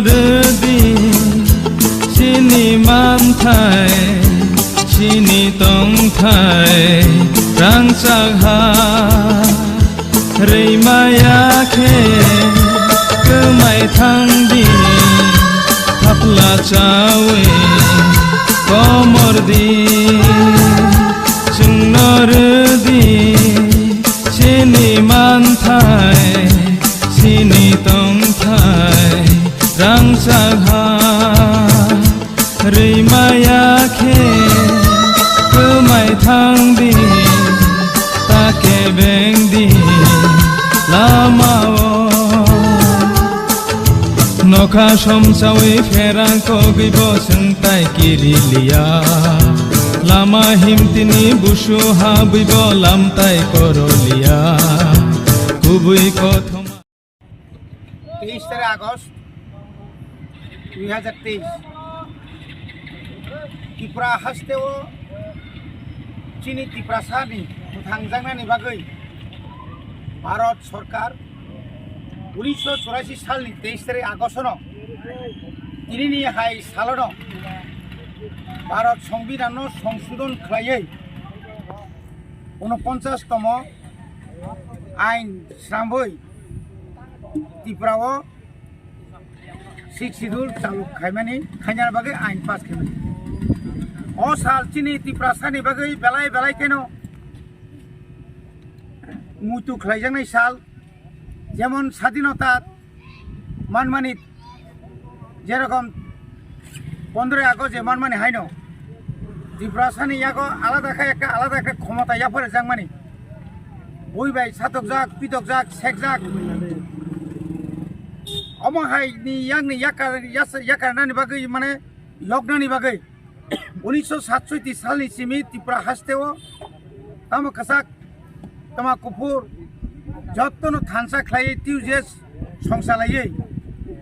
rudi sini mantai sini tong thai rang sakha rei maya khe kemai thang di thapla chawe komor di sunor di sini mantai sini tong thai rang sakha rei maya khe kemai thang di take beng di lamao nokha somsawi ferang ko gibo sengtai kirilia lama himtini busu habibo lamtai korolia kubui kothom 23 August 2023 Tripura হাসতেও চিনি ত্রিপুরাসাनि थांजांनायनि बागै भारत सरकार 1984 सालनि 23 আগস্टनो दिनैनि हाय सालनो भारत संविधान संशोधन खालायै 49तम आइन स्रांबै त्रिपुराओ 6 शिड्यूल चालू खायमानि खायनार बागै आइन पास खायमानि ओ साल चिनि त्रिपुरासानि बागै बेलाय बेलाय केनो मुतु खालायजानाय साल যেমন স্বাধীনতা মানমানি যেরকম 15 আগস্ট যে মানমানি হাইন ত্রিপুরাসানি ইয়াগো আলাদা একটা ক্ষমতা ইয়াফরে জাংমানি বইবাই সাতক জাক পিতক জাক শেখ জাক অমহাইনি ইয়াংনি ইয়াকারনানি বাগै মানে লগ্নানি বাগै 1967 সালनि सिमी त्रिपुरा हास्तेओ ताम कसाक तमा कुफुर जत्तनो थानसा खालायै टिउजेस संसालायै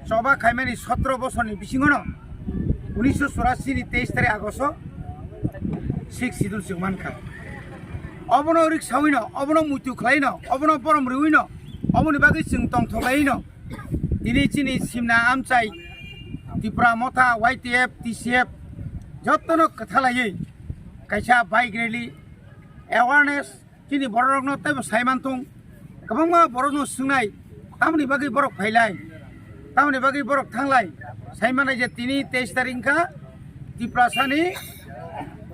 सभा खायमानि 17 बछरनि बिसिङावनो 1984 नि 23 আগস্ট 6 शिड्यूल सिमानखा अबनो रिक्सावैनो अबनो मुतु खालायनो अबनो परम रिवैनो अबनि बागै जों तंथलायैनो दिनै चिनि सिमना आमचाइ त्रिपुरा मथा YTF TCF जत्तनो कथालायै कायसा बाइक रेली एवारनेस चिनि बररगनो तैबो साइमानथं गोबां बरनो सोंनाय तामनि बागै बरक फायलाय तामनि बागै बरक थांलाय साइमानाय जे 23 तारिखा त्रिपुरासानि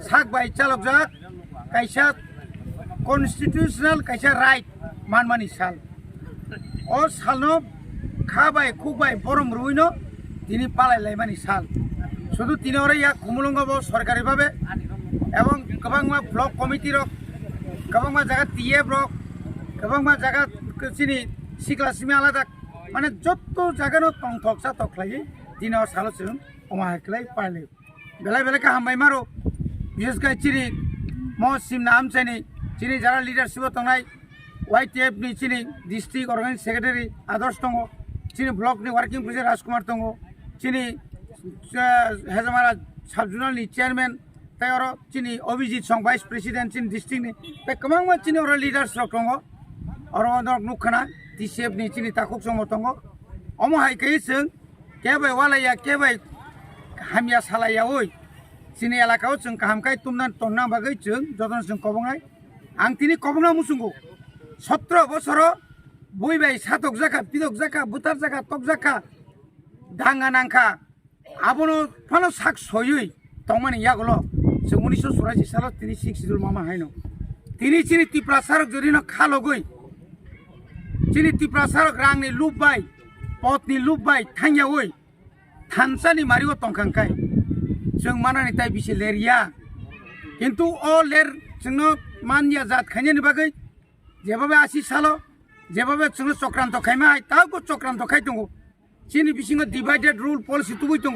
साक बाय चालक जाक कायसा कन्स्टिट्यूशनल कायसा राइट मानमानि साल ओ सालनो खाबाय खुबाय बरम रुइनो दिनै पालायलायमानि साल শুধু তিনরে ইয়া কুমুলঙ্গব সরকারিভাবে এবং গোबांमा ব্লক কমিটি রক गोबांमा জায়গা টিএফ রক गोबांमा জায়গা চিনি সিকলা সিমি আলাদা মানে যত জায়গানো তংথকসা তখলাই দিন সালসুন অমাহাকলাই পারলে বেলা বেলাকে হামবাই মারো বিশেষ করে চিনি মহসিম নাম চাইনি চিনি যারা লিডারশিপ তংনাই YTF नि চিনি ডিস্ট্রিক্ট অর্গানাইজ সেক্রেটারি আদর্শ দङ চিনি ব্লক नि ওয়ার্কিং প্রেসিডেন্ট রাজকুমার দङ চিনি हेजामारा सब जुनाल चेयरमैन तैयार चिनी अभिजीत सं वाइस प्रेसिडेंट चिनी डिस्ट्रिक्ट नि गोबां चिनी और लिडार्स रक दङ और नुखाना TCF नि चिनी ताकुक सं दङ अमहाय कई जों केबाय वालाया केबाय हामिया सालाया ओइ चिनी एलाकायाव जों काहामखाय तुमना तन्ना बागै जों जतन जों कबंनाय आं तिनि कबंना मुसुंगो 17 बछर बयबाय सातक जाका पिदक जाका बुतार जाका तक जाका दांगा नांखा आबनो फानो साक सयै तंमानि यागलो जों 1984 सालाव तिनि 6 शिड्यूल मामा हायनो तिनि चिनि त्रिपुरा सारक जरिनो खालगै चिनि त्रिपुरा सारक रांनि लुबबाय पथनि लुबबाय थांया ओइ थानसानि मारिव तंखांखाय जों मानानि ताइ बिसे लेरिया किन्तु ओ लेर जोंनो मानिया जात खायनि बागै जेबाबे 80 सालो जेबाबे जोंनो चक्रान्त खायमाय ताको चक्रान्त खाय दङ चिनि बिसिङो डिवाइडेड रूल पलिसि तुबै दङ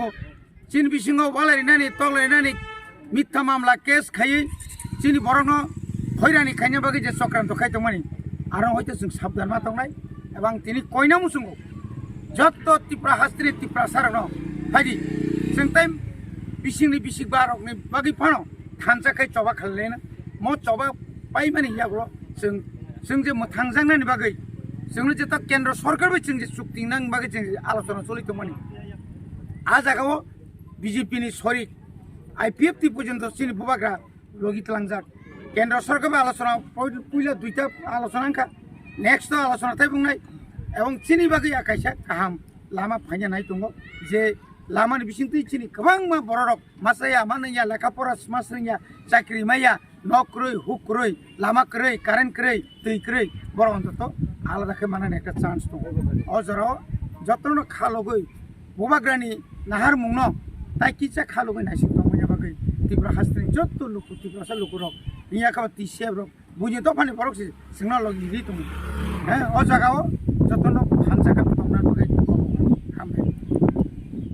चिनि बिसिङो वालायनानै तगलायनानै मिथ्या मामला केस खायै चिनि बरनो खैरानि खायनो बागै जे चक्रान्त खाय दङमानि आरो हयतो जों साबधान मा दंनाय एबं तिनि कयना मुसुंगो जत्त त्रिपुरा हास्त्रि त्रिपुरा सारनो फायदि जों टाइम बिसिंनि बिसिक बारकनि बागै फानो थानसाखाय चबा खालायना म चबा पाइमानि यागो जों जे थांजांनायनि बागै जोंनो जे केन्द्र सरकारबो जों जे चुक्ति नां बागै जों आलोचना चलिदोंमोन आ जागाव BJP ni सरिक IPF ती पर्यंत सिनि बुबाग्रा লগি तलांजाक केन्द्र सरकार आलोचना पयला दुइटा आलोचना का नेक्स्ट आलोचना थाय बुंनाय एवं चिनि बागै आकाइसा गाहाम लामा फायनाय दङ जे लामानि बिसिंथि चिनि गोबां मा बररक मासाया मानैया लेखा फरा मासरिया साख्रि माया नक्रय हुक्रय लामा क्रय कारेन्ट क्रय दै क्रय बर अन्तत आलादाखे मानानै একটা চান্স दङ अजराव जतन खालगै बुबाग्रानि नाहार मुंनो ताइ किसा खालगै नासिक दङ बागै तिब्रा हास्त्रि जत्तो लुकु तिब्रासा लुकुरक निया का तिसेब रक बुझि तो फानि बरक सिंगना लगि दि तुम अ जगाव जतन फानजाका दंना बागै